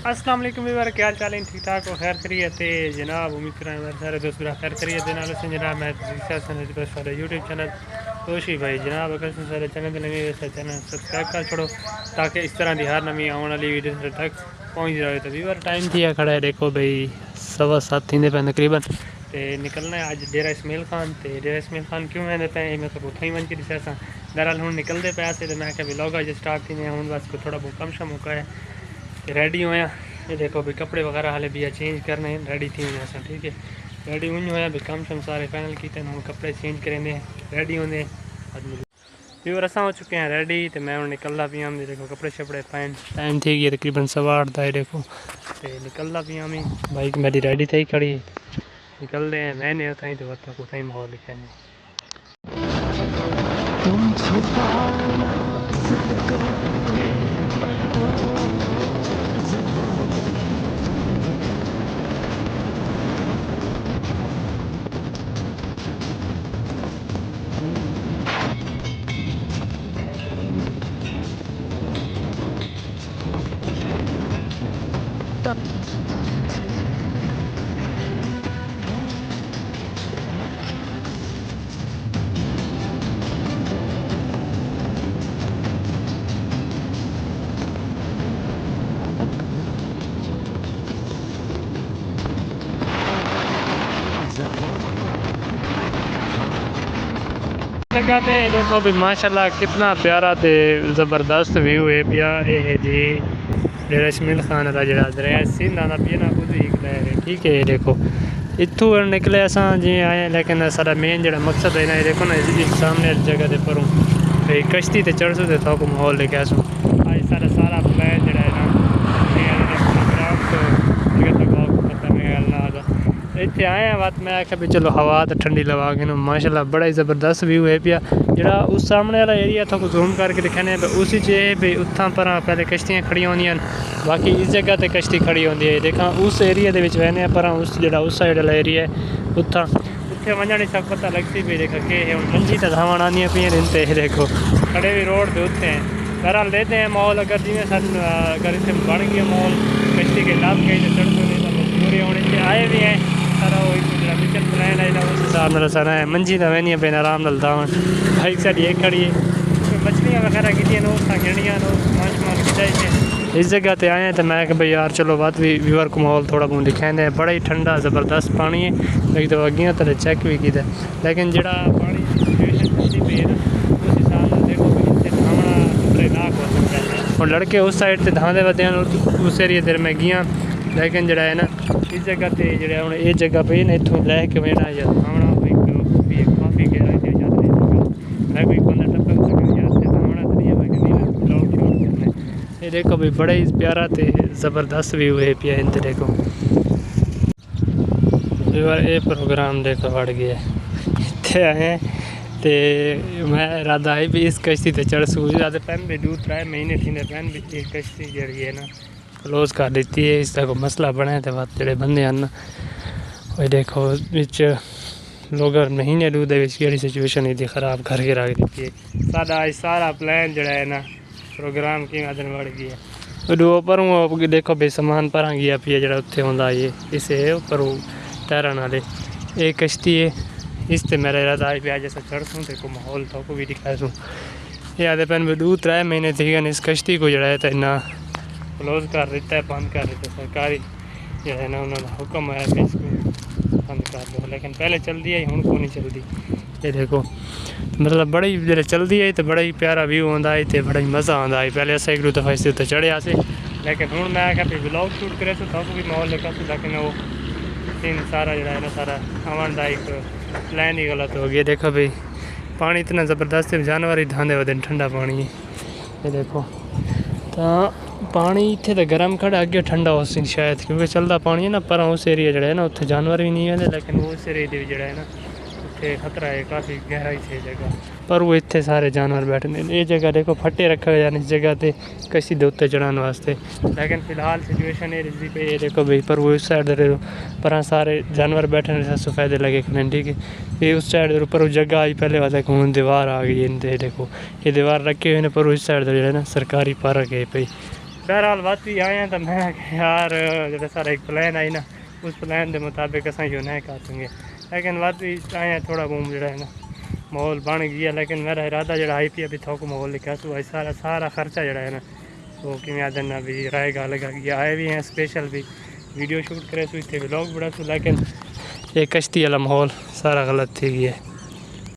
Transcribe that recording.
अस्सलाम वालेकुम व्यूअर, क्या हाल चाल है? ठीक ठाक हो? खैर करिए थे जनाब। उम्मीद करें मेरे सारे दोस्त मेरा खैर करिए दे नाल से जनाब। मैं सारे यूट्यूब चैनल कोशिश भाई जनाब, अगर सारे चैनल लगे वैसे चैनल सब्सक्राइब कर छोड़ो ताकि इस तरह की हर नवी आने वाली वीडियो तक पहुँच जाए। तो व्यूअर टाइम थी खड़ा है, देखो भाई 7:15 थी पे तकरीबन तो निकलना है अज डेरा इसमाइल खान। तो डेरा इसमाइल खान क्यों वेंदे पे मैं तो उतना ही मन की दिशा सा दरअसल हूँ निकलते पे से तो मैं क्या व्लॉग अज स्टार्ट थी हूँ बस को थोड़ा बहुत कम शम मुका है रेडी होया। ये देखो भी कपड़े वगैरह हाले भी चेंज करने रेडी थी हुए असा, ठीक है रेडी हुई होया भी कम शम सारे फाइनल किए हम कपड़े चेंज करेंगे रेडी होंगे व्यूअर असा हो चुके हैं रेडी। तो मैं हूँ निकलना पिया हम देखो कपड़े शपड़े पाइन टाइम थी गई तकरीबन 8:15 है देखो तो निकलना पिया मैं बाइक मेरी रेडी थी खड़ी निकल रहे हैं मैंने उठाई तो उतना ही माहौल लिखा नहीं। जगह पे देखो भी माशाल्लाह कितना प्यारा ते ज़बरदस्त व्यू है पिया है जी। डेरा इसमाइल खान का जरा दरिया सिंध आना पिया ना खुद ही है, ठीक है। ये देखो इतों निकले असा जी आए लेकिन सारा मेन जो मकसद है ना ये देखो ना सामने जगह से परूँ भाई कश्ती ते चढ़ सो तो माहौल लेके आसूँ आज सारा प्लान जो है ना इतने आए हैं बात मैं आख्या भी चलो हवा तो ठंडी लवा के ना माशाल्लाह बड़ा ही ज़बरदस्त व्यू है पिया जरा उस सामने वाला एरिया था जूम करके दिखाने उसी च भी उत्थां पर पहले कश्तियाँ खड़ी होंदियां बाकी इस जगह ते कश्ती खड़ी होंदी है देखा उस एरिया दे विच वहने पर उस जो उस साइड वाला एरिया है उत्थां उत्थे वजन सब पता लगती भी देखा कि हम मंजी तो धावन आनियाँ पी इनते देखो खड़े भी रोड पे उत्ते हैं बहरहाल लेते हैं माहौल अगर जिमें सन अगर इतने बन गया माहौल कश्ती के लाभ कहीं तो चढ़ तो मजबूरी होने से आए भी हैं सारा वो मिशन प्लान है उस हिसाब में सारा है मंजी तो वहनियाँ पे आराम नाल दावन बाइक साड़ी एक खड़ी है मछलियाँ वगैरह की गिणियाँ खिचाई इस जगह पे आए हैं तो मैं कि भाई यार चलो बात भी व्यूअर को माहौल थोड़ा बहुत दिखाएंगे बड़ा ही ठंडा ज़बरदस्त पानी है लेकिन तो अगे तो चेक भी किया लेकिन जरा पानी सिचुएशन पे है ना उस हिसाब से देखो धावना खतरनाक हो सकता है और लड़के उस साइड से धांधे वधे उस एरिए देर में गया लेकिन जरा है ना इस जगह पे जो हम ये जगह पे ना इतों लैके वेना या धावना काफ़ी गहराई से जाते मैं कोई बंदा टप्पन सका यार से धावना तो नहीं है कि ब्लॉग शूट करने ये देखो भाई बड़ा ही प्यारा ते ज़बरदस्त व्यू है पिया इनते देखो ये प्रोग्राम देखो बढ़ गया इतने आए तो मैं इरादा है भी इस कश्ती से चढ़ सकूँ ज़्यादा पैन भी 2-3 महीने थी पैन भी एक कश्ती जी है ना क्लोज कर देती है इसका कोई मसला बने तो बात जोड़े बंदे हैं वो देखो बिच लोग महीने दूध कि सिचुएशन इतनी ख़राब करके रख देती है सारा प्लान जोड़ा है ना प्रोग्राम की आदन बढ़ गया वो पर देखो भाई सामान पर गया पिया जो उत्थे होंगे ये इसे पर तैरन वाले ये कश्ती है इस ते मेरा इरादा है भी जैसा चढ़ सूँ तो माहौल तो भी दिखा सूँ ये आधे पैन भी 2-3 महीने थी इस कश्ती को जड़ा है तो इन्ना क्लोज कर देता है बंद कर देता है सरकारी जो है ना उन्होंने हुक्म आया कि इसको बंद कर दो लेकिन पहले चलती है हूँ को नहीं चलती ये देखो मतलब बड़ी जो चलती है तो बड़ा ही प्यारा व्यू आता है तो बड़ा ही मज़ा आता है पहले अस 1-2 दफ़ा इस उत्ते चढ़े से लेकिन हूँ मैं आख्या भी ब्लॉग शूट करे तो भी माहौल लेकर लेकिन वो सीन सारा जो है ना सारा आवन का एक प्लान ही गलत हो गया। देखो भाई पानी इतना ज़बरदस्त जानवर ही धांधे वधे ठंडा पानी है ये देखो तो पानी इतने तो गर्म खड़ा अगे ठंडा हो सी शायद क्योंकि चलता पानी है ना पर उस एरिया जो है ना उत्थे जानवर भी नहीं है लेकिन उस एरिया जो है ना उत्थे खतरा है काफ़ी गहराई से जगह पर वो इतने सारे जानवर बैठे ये जगह देखो फट्टे रखा गया इस जगह पे कसी दे उत्ते चढ़ाने वास्ते लेकिन फिलहाल सिचुएशन है रिजी पे ये देखो भाई पर वो उस साइड पर सारे जानवर बैठने से फायदे लगे खड़े ठीक है। ये उस साइड ऊपर वो जगह आई पहले वाला हूँ दीवार आ गई इनते देखो ये दीवार रखे हुए पर उस साइड जो है ना सरकारी पार्क है भाई بہرحال بات بھی آئے ہیں تو میں کہ یار جب سارا ایک پلان آئی نا اس پلان کے مطابق اصل یوں نہیں کر سکیں گے لیکن بات بھی آئے ہیں تھوڑا بہت جڑا ہے نا ماحول بن گیا لیکن میرا ارادہ جڑا آئی پی ابھی تھوک ماحول لکھا سو سارا خرچہ جڑا ہے نا وہ کیوں دینا بھی رائے گا لگا کہ آئے بھی ہیں اسپیشل بھی ویڈیو شوٹ کرے سو اتنے ولاگ بڑا سو لیکن یہ کشتی والا ماحول سارا غلط تھی گیا ہے.